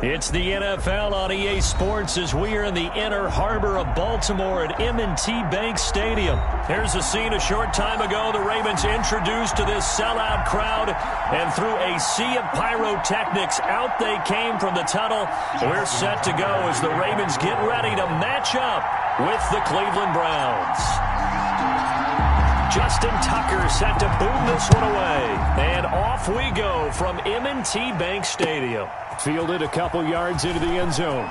It's the NFL on EA Sports as we are in the inner harbor of Baltimore at M&T Bank Stadium. Here's a scene a short time ago. The Ravens introduced to this sellout crowd, and through a sea of pyrotechnics, out they came from the tunnel. We're set to go as the Ravens get ready to match up with the Cleveland Browns. Justin Tucker set to boom this one away. And off we go from M&T Bank Stadium. Fielded a couple yards into the end zone.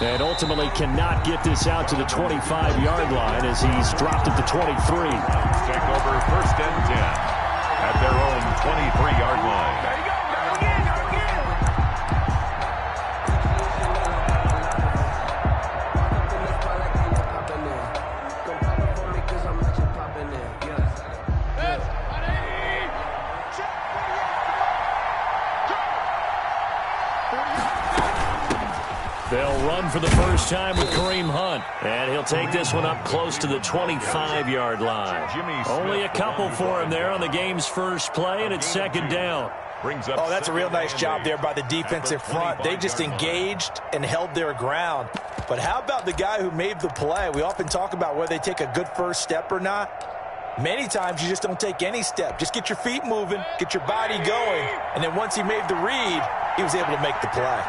And ultimately cannot get this out to the 25-yard line as he's dropped at the 23. Take over 1st and 10 at their own 23-yard line. There you go. They'll run for the first time with Kareem Hunt. And he'll take this one up close to the 25-yard line. Only a couple for him there on the game's first play, and it's 2nd down. Oh, that's a real nice job there by the defensive front. They just engaged and held their ground. But how about the guy who made the play? We often talk about whether they take a good first step or not. Many times you just don't take any step. Just get your feet moving, get your body going, and then once he made the read, he was able to make the play.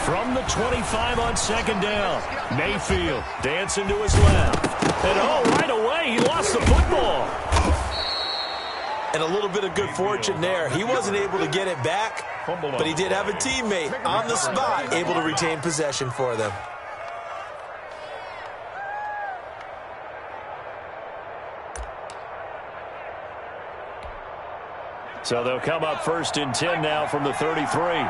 From the 25 on 2nd down, Mayfield dancing to his left. And right away, he lost the football. And a little bit of good fortune there. He wasn't able to get it back, but he did have a teammate on the spot able to retain possession for them. So they'll come up 1st and 10 now from the 33.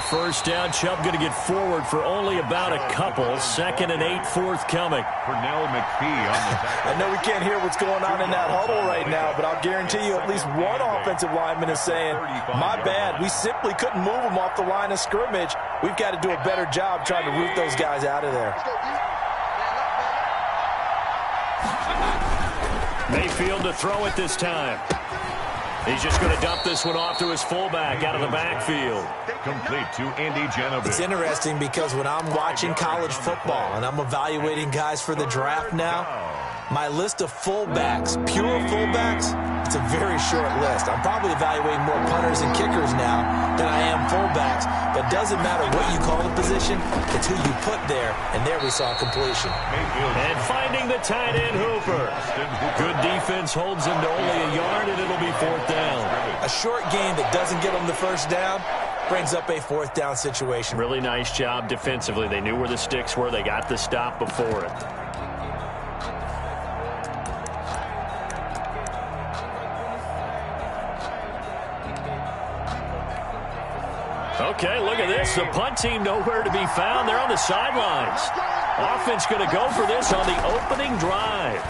First down, Chubb going to get forward for only about a couple. 2nd and 8 forthcoming. Pernell McPhee on the tackle. I know we can't hear what's going on in that huddle right now, but I'll guarantee you at least one offensive lineman is saying, my bad, we simply couldn't move them off the line of scrimmage. We've got to do a better job trying to root those guys out of there. Mayfield to throw it this time. He's just going to dump this one off to his fullback out of the backfield. Complete to Andy Janovich. It's interesting because when I'm watching college football and I'm evaluating guys for the draft now, my list of fullbacks, pure fullbacks, it's a very short list. I'm probably evaluating more punters and kickers now than I am fullbacks. But it doesn't matter what you call the position, it's who you put there. And there we saw completion. And finding the tight end Hooper. Good defense holds him to only a yard, and it'll be 4th down. A short game that doesn't get them the first down brings up a 4th down situation. Really nice job defensively. They knew where the sticks were. They got the stop before it. Okay, look at this. The punt team nowhere to be found. They're on the sidelines. Offense going to go for this on the opening drive.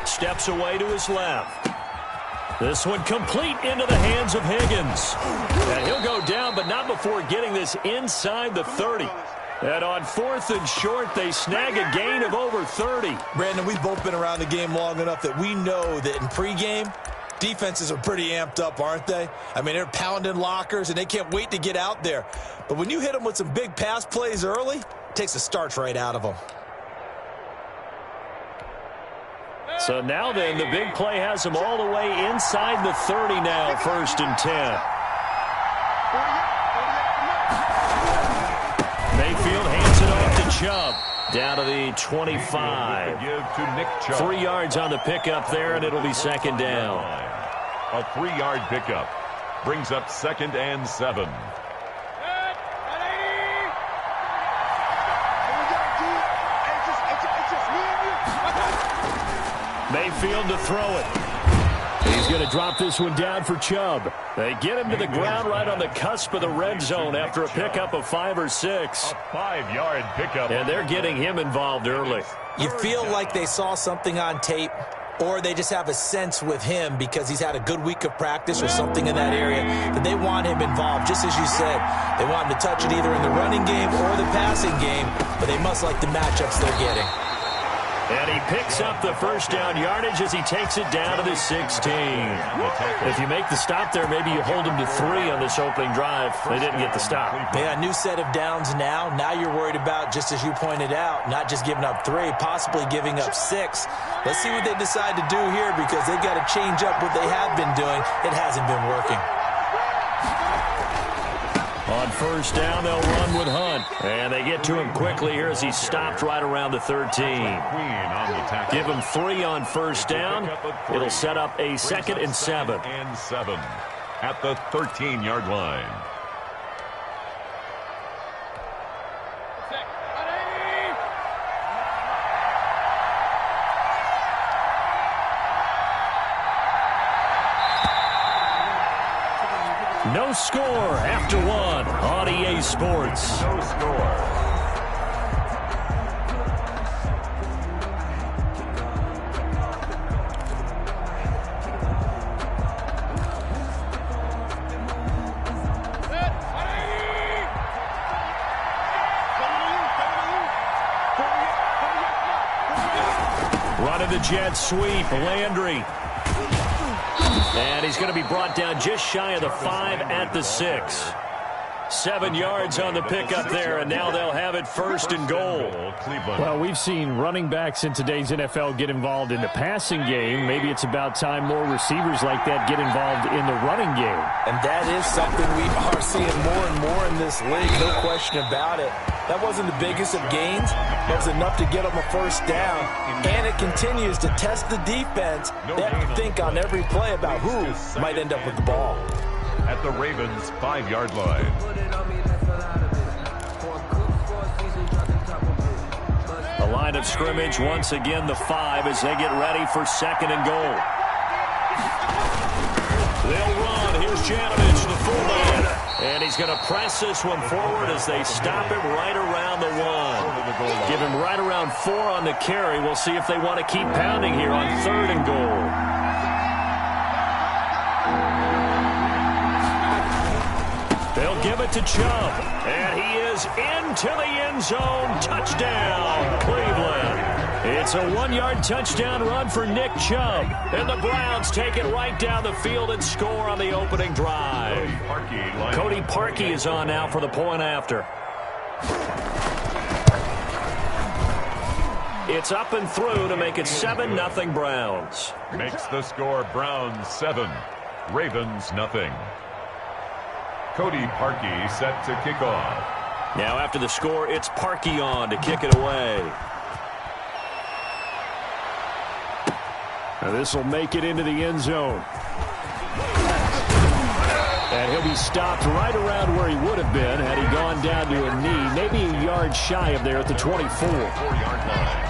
Steps away to his left. This one complete into the hands of Higgins. And he'll go down, but not before getting this inside the 30. And on 4th and short, they snag a gain of over 30. Brandon, we've both been around the game long enough that we know that in pregame, defenses are pretty amped up, aren't they? I mean, they're pounding lockers, and they can't wait to get out there. But when you hit them with some big pass plays early, it takes the starch right out of them. So now then, the big play has them all the way inside the 30 now, 1st and 10. Mayfield hands it off to Chubb. Down to the 25. 3 yards on the pickup there, and it'll be 2nd down. A 3-yard pickup brings up 2nd and 7. Mayfield to throw it. He's going to drop this one down for Chubb. They get him to the ground right on the cusp of the red zone after a pickup of 5 or 6. A 5-yard pickup. And they're getting him involved early. You feel like they saw something on tape or they just have a sense with him because he's had a good week of practice or something in that area that they want him involved. Just as you said, they want him to touch it either in the running game or the passing game, but they must like the matchups they're getting. And he picks up the first down yardage as he takes it down to the 16. If you make the stop there, maybe you hold him to 3 on this opening drive. They didn't get the stop. Yeah, a new set of downs now. Now you're worried about, just as you pointed out, not just giving up 3, possibly giving up 6. Let's see what they decide to do here because they've got to change up what they have been doing. It hasn't been working. On first down, they'll run with Hunt. And they get to him quickly here as he's stopped right around the 13. Give him 3 on first down. It'll set up a 2nd and 7. And 7 at the 13-yard line. No score after 1 on EA Sports. No score. Running the jet sweep, Landry. And he's going to be brought down just shy of the 5 at the 6. 7 yards on the pickup there, and now they'll have it 1st and goal. Well, we've seen running backs in today's NFL get involved in the passing game. Maybe it's about time more receivers like that get involved in the running game. And that is something we are seeing more and more in this league, no question about it. That wasn't the biggest of gains, but it was enough to get them a first down. And it continues to test the defense. They have to think on every play about who might end up with the ball. At the Ravens' 5-yard line. The line of scrimmage, once again, the 5 as they get ready for 2nd and goal. They'll run. Here's Janovich, the fullback. And he's going to press this one forward as they stop him right around the 1. Give him right around 4 on the carry. We'll see if they want to keep pounding here on 3rd and goal. They'll give it to Chubb, and he is into the end zone. Touchdown, Cleveland. It's a 1-yard touchdown run for Nick Chubb, and the Browns take it right down the field and score on the opening drive. Cody Parkey is on now for the point after. It's up and through to make it 7-0 Browns. Makes the score Browns 7, Ravens nothing. Cody Parkey set to kick off. Now after the score, it's Parkey on to kick it away. Now this will make it into the end zone. And he'll be stopped right around where he would have been had he gone down to a knee, maybe a yard shy of there at the 24. 4-yard line.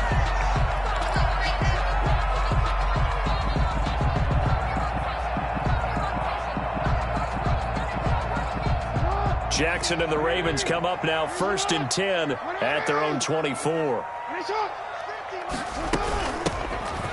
Jackson and the Ravens come up now 1st and 10 at their own 24.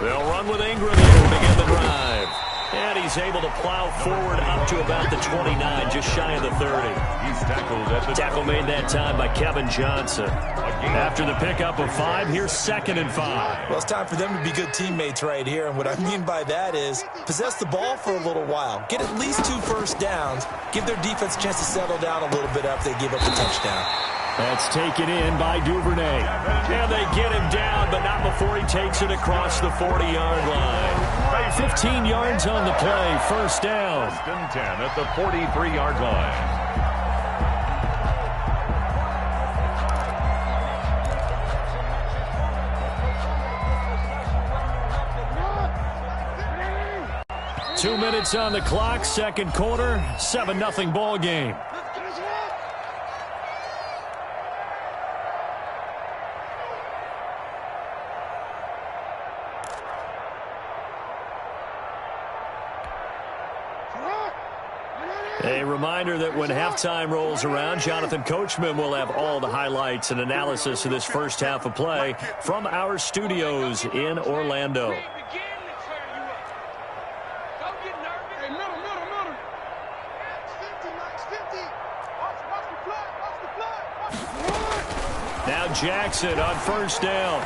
They'll run with Ingram here to begin the drive. And he's able to plow forward up to about the 29, just shy of the 30. He's tackled at the tackle made that time by Kevin Johnson. After the pickup of 5, here's 2nd and 5. Well, it's time for them to be good teammates right here. And what I mean by that is possess the ball for a little while. Get at least 2 first downs. Give their defense a chance to settle down a little bit after they give up the touchdown. That's taken in by Duvernay. And they get him down, but not before he takes it across the 40-yard line. 15 yards on the play, first down. 1st and 10 at the 43-yard line. Two minutes on the clock, second quarter, 7-0 ball game. A reminder that when halftime rolls around, Jonathan Coachman will have all the highlights and analysis of this first half of play from our studios in Orlando. Now Jackson on first down.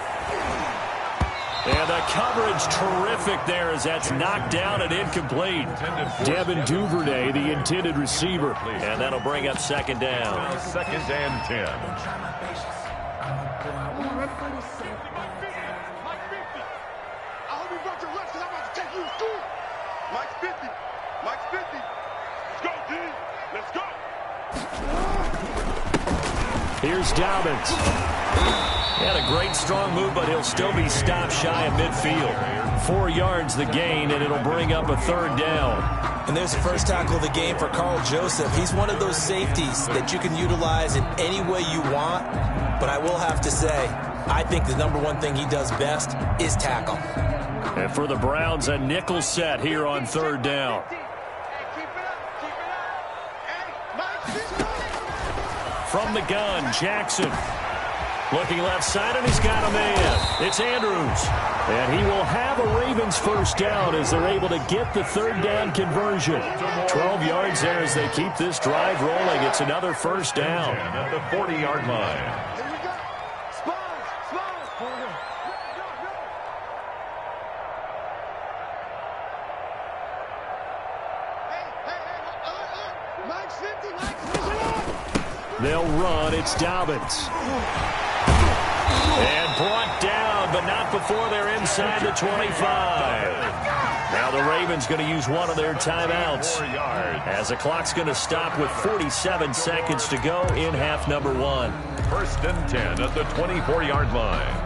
And the coverage terrific there as that's knocked down and incomplete. Devin Duvernay, the intended receiver. And that'll bring up second down. Second and 10. Here's Dobbins. He had a great strong move, but he'll still be stopped shy of midfield. 4 yards the gain, and it'll bring up a third down. And there's the first tackle of the game for Carl Joseph. He's one of those safeties that you can utilize in any way you want. But I will have to say, I think the number one thing he does best is tackle. And for the Browns, a nickel set here on third down. From the gun, Jackson. Looking left side, and he's got a man. It's Andrews. And he will have a Ravens first down as they're able to get the third down conversion. 12 yards there as they keep this drive rolling. It's another first down. At the 40-yard line. They'll run. It's Dobbins. And brought down, but not before they're inside the 25. Now the Ravens going to use one of their timeouts as the clock's going to stop with 47 seconds to go in half number 1. First and 10 at the 24-yard line.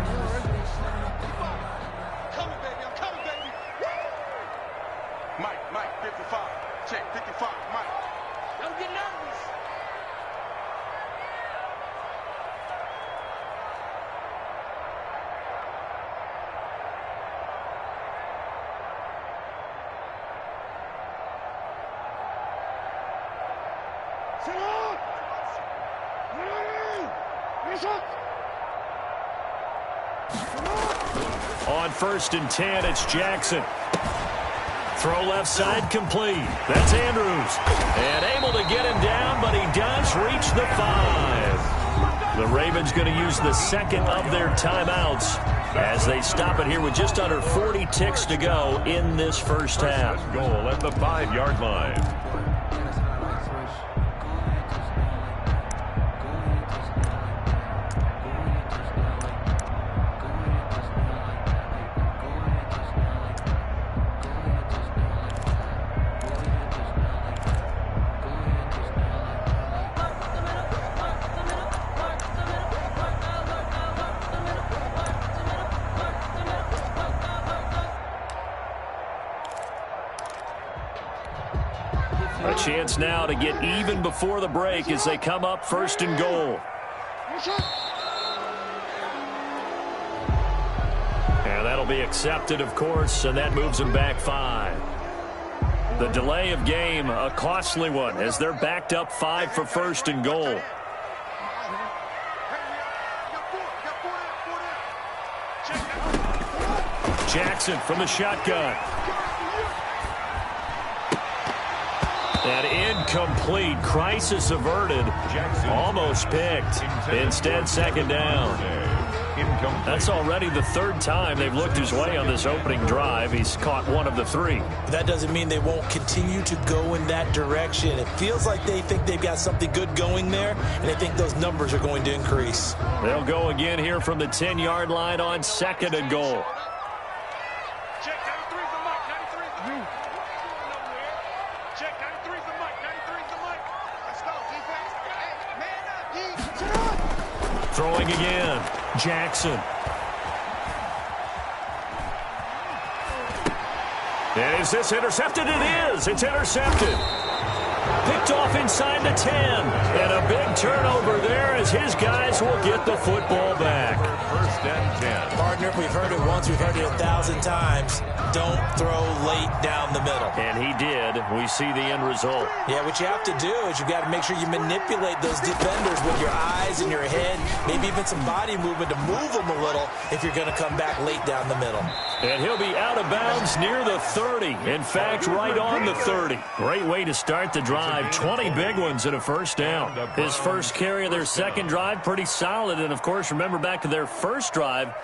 Mike, 55. Check, 55. Mike. Don't get nervous. On first and 10, it's Jackson. Throw left side complete. That's Andrews. And able to get him down, but he does reach the 5. The Ravens going to use the second of their timeouts as they stop it here with just under 40 ticks to go in this first half. Goal at the 5-yard line. A chance now to get even before the break as they come up first and goal. And that'll be accepted, of course, and that moves them back 5. The delay of game, a costly one, as they're backed up 5 for first and goal. Jackson from the shotgun. That incomplete, crisis averted, almost picked. Instead, second down. That's already the third time they've looked his way on this opening drive. He's caught one of the 3. That doesn't mean they won't continue to go in that direction. It feels like they think they've got something good going there, and they think those numbers are going to increase. They'll go again here from the 10-yard line on second and goal. Throwing again, Jackson. And is this intercepted? It is. It's intercepted. Picked off inside the 10. And a big turnover there as his guys will get the football back. First and 10. Partner, we've heard it once, we've heard it 1,000 times. Don't throw late down the middle. And he did. We see the end result. Yeah, what you have to do is you've got to make sure you manipulate those defenders with your eyes and your head, maybe even some body movement to move them a little if you're going to come back late down the middle. And he'll be out of bounds near the 30. In fact, right on the 30. Great way to start the drive. 20 big ones and a first down. His first carry of their second drive, pretty solid. And, of course, remember back to their first drive,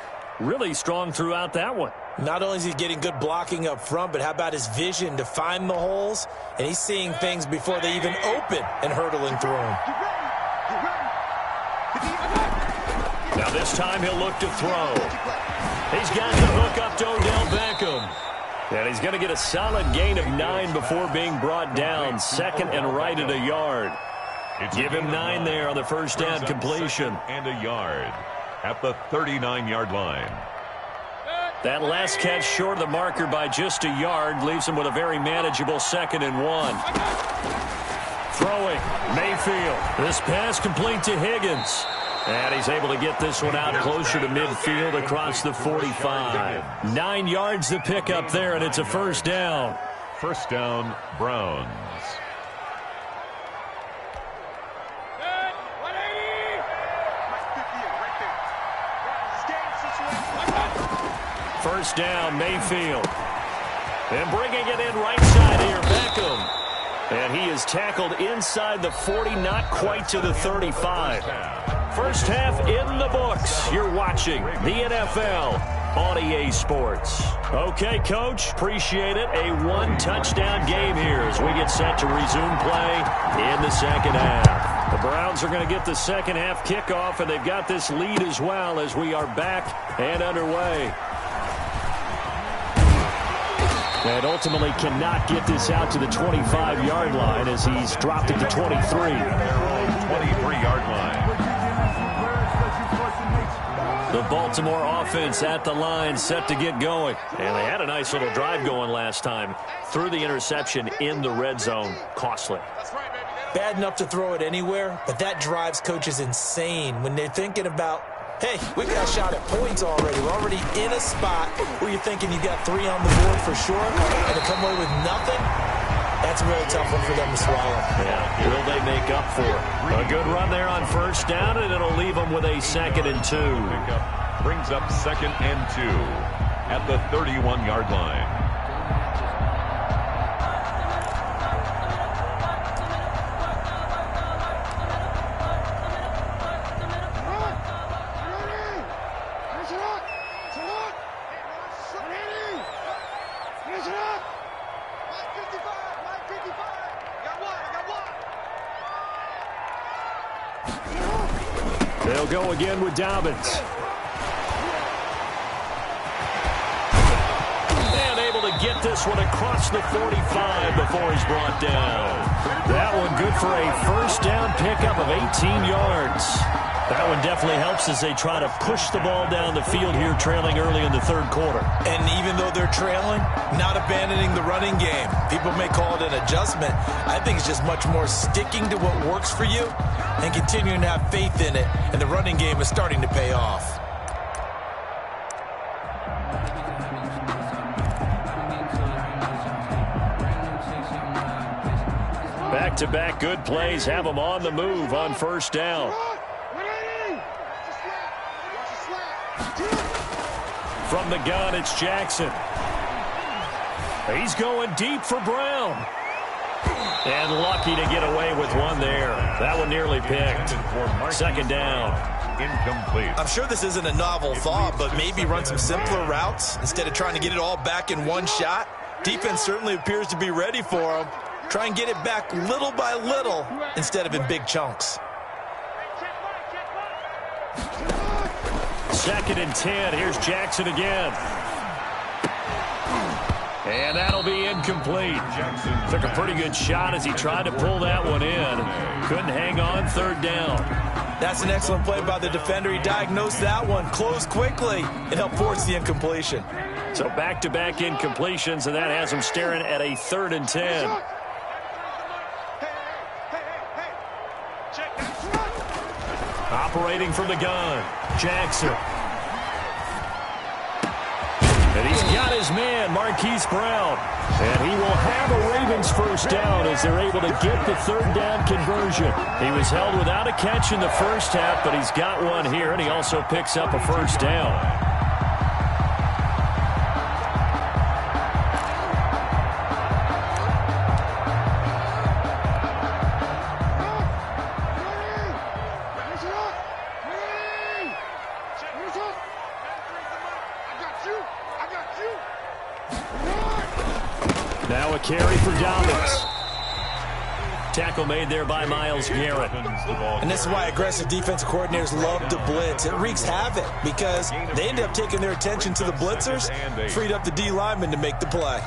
really strong throughout that one. Not only is he getting good blocking up front, but how about his vision to find the holes? And he's seeing things before they even open and hurdling through them. Now this time he'll look to throw. He's got the hook up to Odell Beckham. And he's going to get a solid gain of 9 before being brought down. Second and right at a yard. Give him 9 there on the first down completion. And a yard at the 39-yard line. That last catch short of the marker by just a yard leaves him with a very manageable 2nd and 1. Throwing, Mayfield. This pass complete to Higgins. And he's able to get this one out closer to midfield across the 45. 9 yards to pick up there, and it's a first down. First down, Browns. First down, Mayfield. And bringing it in right side here, Beckham. And he is tackled inside the 40, not quite to the 35. First half in the books. You're watching the NFL on EA Sports. Okay, Coach, appreciate it. A 1-touchdown game here as we get set to resume play in the second half. The Browns are going to get the second half kickoff, and they've got this lead as well as we are back and underway. And ultimately cannot get this out to the 25-yard line as he's dropped it to 23. 23-yard line. The Baltimore offense at the line, set to get going. And they had a nice little drive going last time. Threw the interception in the red zone. Costly. Bad enough to throw it anywhere, but that drives coaches insane when they're thinking about, hey, we got a shot at points already. We're already in a spot where you're thinking you got 3 on the board for sure, and to come away with nothing, that's a really tough one for them to swallow. Yeah, will they make up for it? A good run there on first down, and it'll leave them with a 2nd and 2. Brings up 2nd and 2 at the 31-yard line. They'll go again with Dobbins. And able to get this one across the 45 before he's brought down. That one good for a first down pickup of 18 yards. That one definitely helps as they try to push the ball down the field here, trailing early in the third quarter. And even though they're trailing, not abandoning the running game. People may call it an adjustment. I think it's just much more sticking to what works for you and continuing to have faith in it. And the running game is starting to pay off. Back-to-back good plays have them on the move on first down. From the gun, it's Jackson. He's going deep for Brown. And lucky to get away with one there. That one nearly picked. Second down. Incomplete. I'm sure this isn't a novel thought, but maybe run some simpler routes instead of trying to get it all back in one shot. Defense certainly appears to be ready for him. Try and get it back little by little instead of in big chunks. 2nd and 10. Here's Jackson again. And that'll be incomplete. Took a pretty good shot as he tried to pull that one in. Couldn't hang on, third down. That's an excellent play by the defender. He diagnosed that one, closed quickly, and helped force the incompletion. So back-to-back incompletions, and that has him staring at a 3rd and 10. Operating from the gun, Jackson. And he's got his man, Marquise Brown. And he will have a Ravens first down as they're able to get the third down conversion. He was held without a catch in the first half, but he's got one here, and he also picks up a first down. carry for Dobbins. Tackle made there by Myles Garrett. And this is why aggressive defensive coordinators love to blitz. It wreaks havoc because they end up taking their attention to the blitzers, freed up the D lineman to make the play.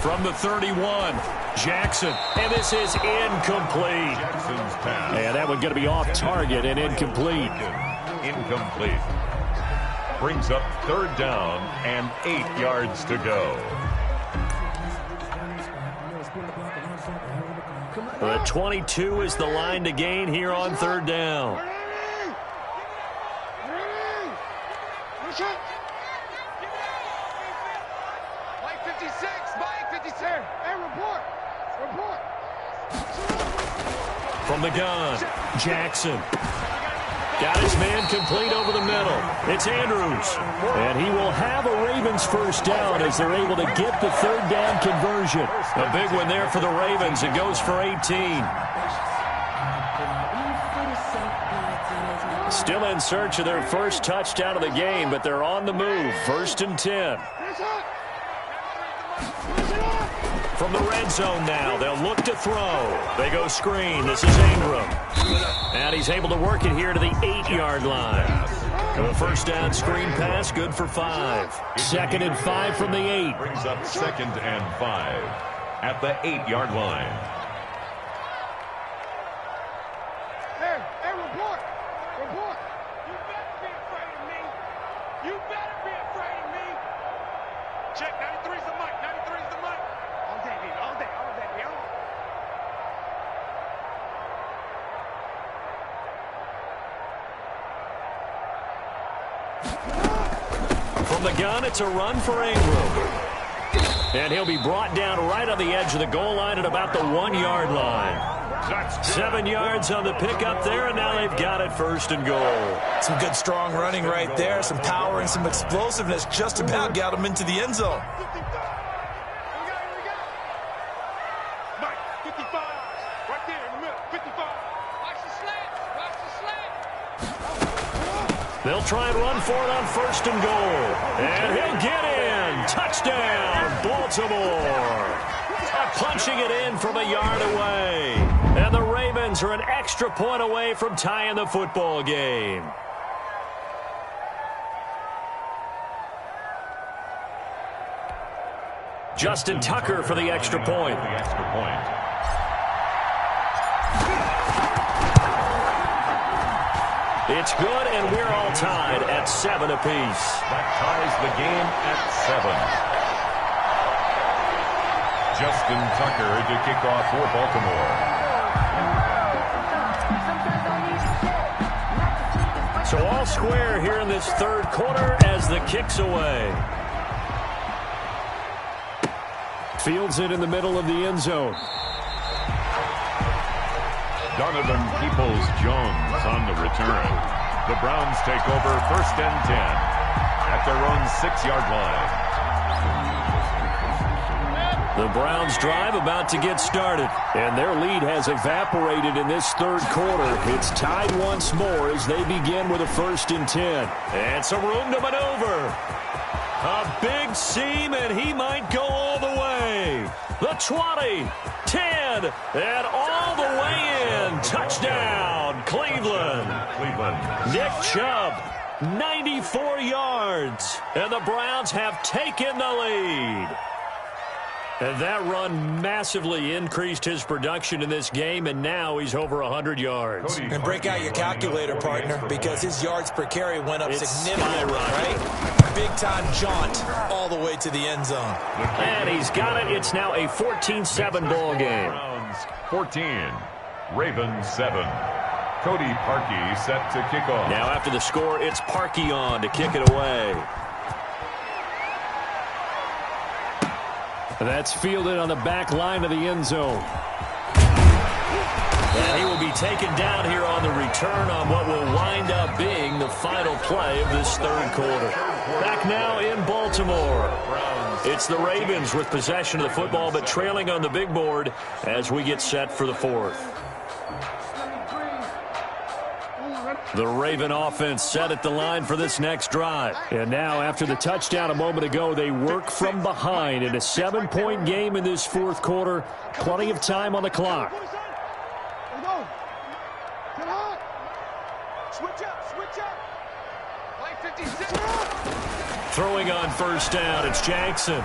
From the 31, Jackson, and this is incomplete. Jackson's pass. And that one going to be off target and incomplete. Incomplete. Brings up 3rd down and 8 yards to go. The 22 is the line to gain here on 3rd down. From the gun, Jackson. Got his man complete over the middle. It's Andrews. And he will have a Ravens 1st down as they're able to get the 3rd down conversion. A big one there for the Ravens. It goes for 18. Still in search of their first touchdown of the game, but they're on the move. 1st and 10. From the red zone now, they'll look to throw. They go screen. This is Ingram. And he's able to work it here to the 8-yard line. And a 1st down screen pass, good for 5. 2nd and 5 from the 8. Brings up 2nd and 5 at the 8-yard line. Hey, report. You better be afraid of me. You better be afraid of me. Check, 93's the mic. 93's the mic. All day, baby. All day, baby. From the gun, it's a run for Ingram. And he'll be brought down right on the edge of the goal line at about the 1-yard line. 7 yards on the pickup there, and now they've got it 1st and goal. Some good, strong running right there. Some power and some explosiveness just about got him into the end zone. 55. Mike, 55. Right there in the middle. 55. Watch the slant. They'll try and run for it on 1st and goal. And he'll get in. Touchdown, Baltimore. Punching it in from a yard away. And the Ravens are an extra point away from tying the football game. Justin Tucker for the extra point. It's good, and we're all tied at 7 apiece. That ties the game at 7. Justin Tucker to kick off for Baltimore. So all square here in this 3rd quarter as the kick's away. Fields it in the middle of the end zone. Donovan Peoples-Jones on the return. The Browns take over 1st and 10 at their own 6-yard line. The Browns drive about to get started, and their lead has evaporated in this 3rd quarter. It's tied once more as they begin with a 1st and 10. And some room to maneuver. A big seam, and he might go all the way. The 20, 10, and all the way in. Touchdown, Cleveland. Nick Chubb, 94 yards, and the Browns have taken the lead. And that run massively increased his production in this game, and now he's over 100 yards. And break out your calculator, partner, because his yards per carry went up significantly, right? Big-time jaunt all the way to the end zone. And he's got it. It's now a 14-7 ball game. Browns 14, Ravens 7. Cody Parkey set to kick off. Now after the score, it's Parkey on to kick it away. And that's fielded on the back line of the end zone. And he will be taken down here on the return on what will wind up being the final play of this third quarter. Back now in Baltimore. It's the Ravens with possession of the football, but trailing on the big board as we get set for the fourth. The Raven offense set at the line for this next drive. And now, after the touchdown a moment ago, they work from behind in a 7-point game in this fourth quarter. Plenty of time on the clock. Throwing on first down, it's Jackson.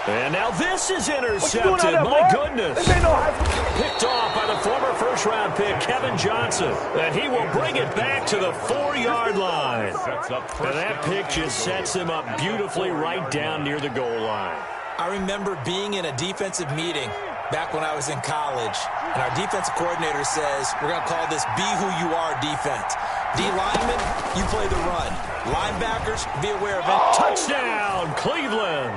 And now this is intercepted. My goodness. Picked off by the former first-round pick, Kevin Johnson. And he will bring it back to the 4-yard line. And that pick just sets him up beautifully right down near the goal line. I remember being in a defensive meeting back when I was in college, and our defensive coordinator says, we're going to call this be who you are defense. D linemen, you play the run. Linebackers, be aware of it. Touchdown, Cleveland.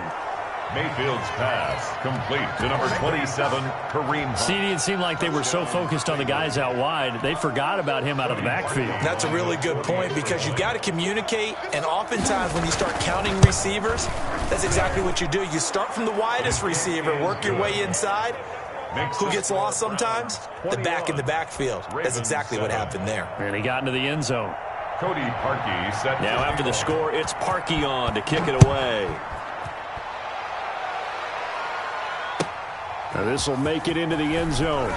Mayfield's pass complete to number 27, Kareem Hunt. See, it seemed like they were so focused on the guys out wide, they forgot about him out of the backfield. That's a really good point because you've got to communicate, and oftentimes when you start counting receivers, that's exactly what you do. You start from the widest receiver, work your way inside. Who gets lost sometimes? The back in the backfield. That's exactly what happened there. And he got into the end zone. Cody Parkey set. Now after the score, it's Parkey on to kick it away. Now this will make it into the end zone.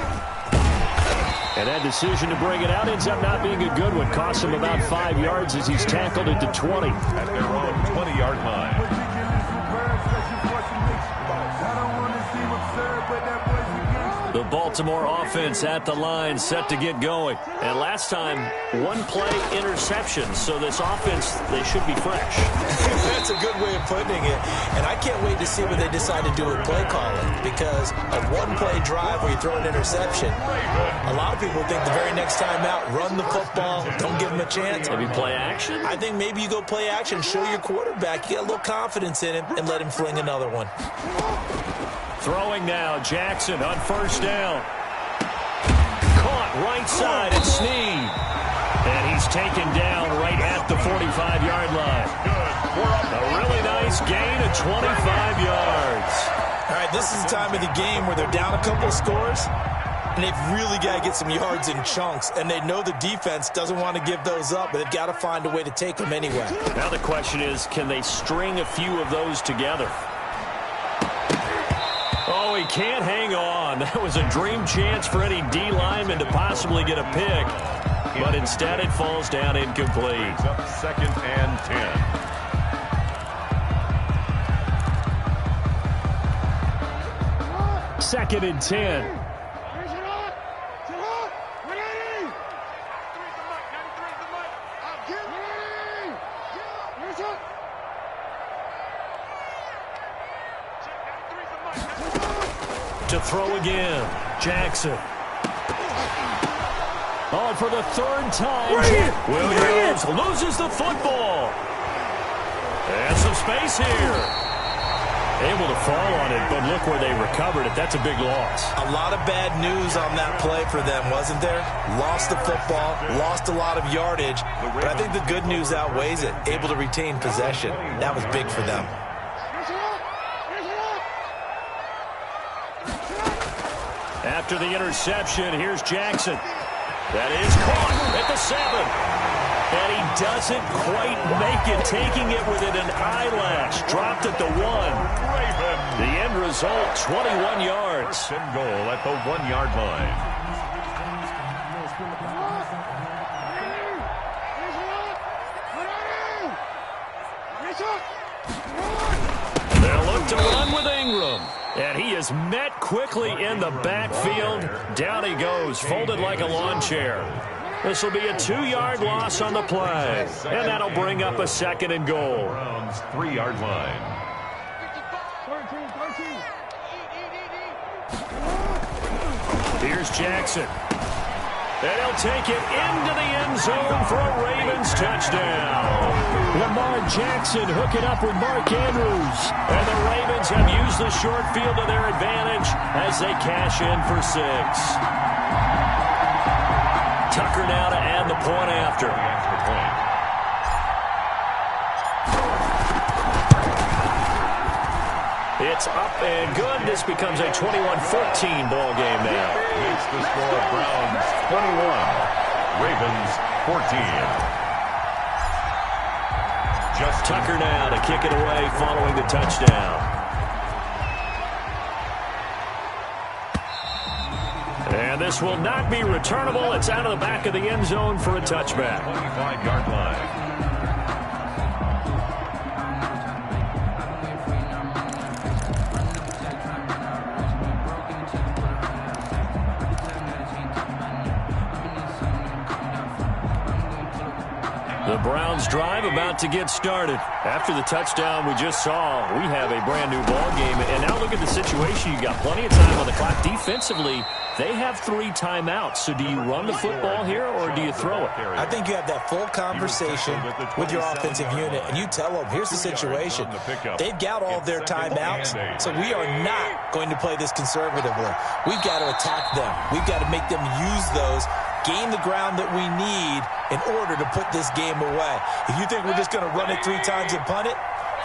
And that decision to bring it out ends up not being a good one. Costs him about 5 yards as he's tackled at the 20. At their own 20-yard line. The Baltimore offense at the line, set to get going. And last time, one-play interception. So this offense, they should be fresh. That's a good way of putting it. And I can't wait to see what they decide to do with play calling. Because a one-play drive where you throw an interception, a lot of people think the very next time out, run the football, don't give them a chance. Maybe play action? I think maybe you go play action, show your quarterback, you get a little confidence in him, and let him fling another one. Throwing now, Jackson on first down. Caught right side at Snead. And he's taken down right at the 45-yard line. A really nice gain of 25 yards. All right, this is the time of the game where they're down a couple of scores, and they've really got to get some yards in chunks, and they know the defense doesn't want to give those up, but they've got to find a way to take them anyway. Now the question is, can they string a few of those together? Oh, he can't hang on. That was a dream chance for any D lineman to possibly get a pick. But instead it falls down incomplete. It's up 2nd and 10. 2nd and 10. To throw again, Jackson. On for the third time. Williams loses the football. And some space here. Able to fall on it, but look where they recovered it. That's a big loss. A lot of bad news on that play for them, wasn't there? Lost the football, lost a lot of yardage, but I think the good news outweighs it. Able to retain possession. That was big for them. After the interception, here's Jackson. That is caught at the 7. And he doesn't quite make it, taking it within an eyelash. Dropped at the 1. The end result, 21 yards. And goal at the 1-yard line. They'll look to run with Ingram. And he is met quickly in the backfield. Down he goes, folded like a lawn chair. This will be a 2-yard loss on the play. And that'll bring up a 2nd and goal. Browns 3-yard line. Here's Jackson. And he'll take it into the end zone for a Ravens touchdown. Lamar Jackson hooking up with Mark Andrews. And the Ravens have used the short field to their advantage as they cash in for 6. Tucker now to add the point after. It's up and good. This becomes a 21-14 ball game now. Makes the score Browns 21, Ravens 14. Just Tucker now to kick it away following the touchdown. And this will not be returnable. It's out of the back of the end zone for a touchback. 25-yard line. The Browns drive about to get started. After the touchdown we just saw, we have a brand new ball game. And now look at the situation. You got plenty of time on the clock. Defensively, they have 3 timeouts. So do you run the football here or do you throw it? I think you have that full conversation with your offensive unit, and you tell them, here's the situation. They've got all their timeouts, so we are not going to play this conservatively. We've got to attack them. We've got to make them use those, gain the ground that we need in order to put this game away. If you think we're just going to run it 3 times and punt it,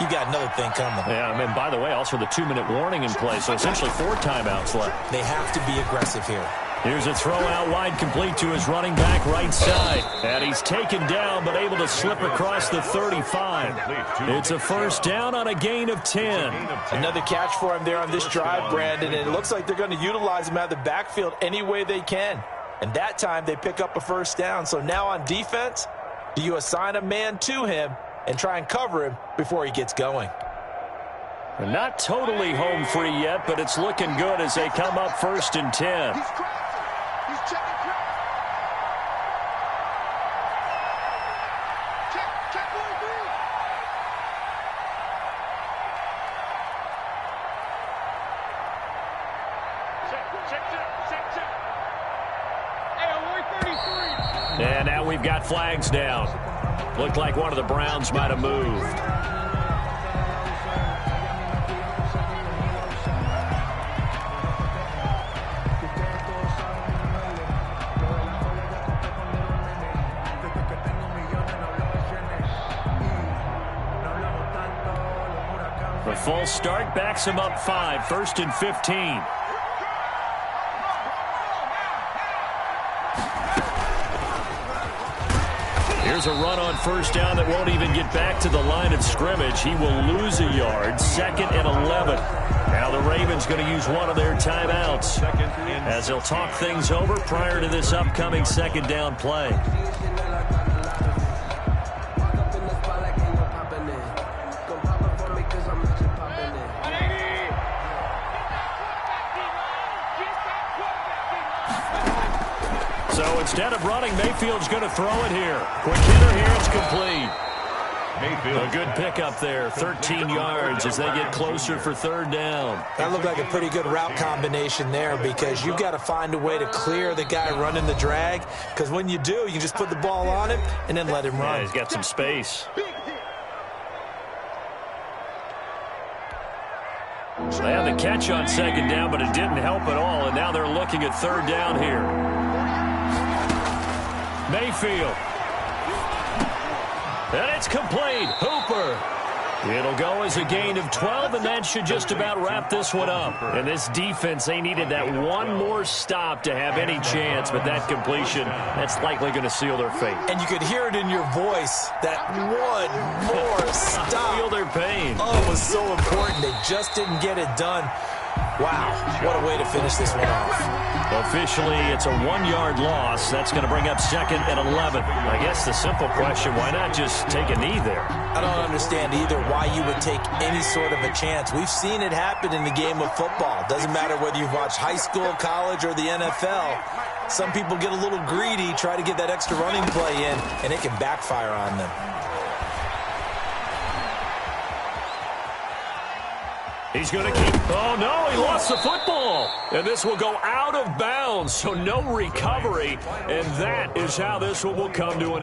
you got another thing coming. Yeah, and by the way, also the 2-minute warning in play, so essentially 4 timeouts left. They have to be aggressive here. Here's a throw out wide complete to his running back right side. And he's taken down but able to slip across the 35. It's a first down on a gain of 10. Another catch for him there on this drive, Brandon, and it looks like they're going to utilize him out of the backfield any way they can. And that time they pick up a first down. So now on defense, do you assign a man to him and try and cover him before he gets going? Not totally home free yet, but it's looking good as they come up 1st and 10. He's checking crowd. Check 1-3. Check. Hey, 133. And now we've got flags down. Looked like one of the Browns might have moved. The full start backs him up 5, 1st and 15. Here's a run on first down that won't even get back to the line of scrimmage. He will lose a yard, 2nd and 11. Now the Ravens going to use one of their timeouts as they'll talk things over prior to this upcoming 2nd down play. So instead of running, Mayfield's going to throw it here. Quick hitter here, it's complete. Mayfield. A good pickup there, 13 yards as they get closer for 3rd down. That looked like a pretty good route combination there because you've got to find a way to clear the guy running the drag, because when you do, you just put the ball on him and then let him run. Yeah, he's got some space. So they had the catch on 2nd down, but it didn't help at all, and now they're looking at 3rd down here. Mayfield. And it's complete. Hooper. It'll go as a gain of 12, and that should just about wrap this one up. And this defense, they needed that one more stop to have any chance, but that completion, that's likely going to seal their fate. And you could hear it in your voice, that one more stop. Feel their pain. Oh, it was so important. They just didn't get it done. Wow, what a way to finish this one off. Officially, it's a 1-yard loss. That's going to bring up 2nd and 11. I guess the simple question, why not just take a knee there? I don't understand either why you would take any sort of a chance. We've seen it happen in the game of football. Doesn't matter whether you've watched high school, college, or the NFL. Some people get a little greedy, try to get that extra running play in, and it can backfire on them. He's going to keep. Oh, no, he lost the football. And this will go out of bounds, so no recovery. And that is how this one will come to an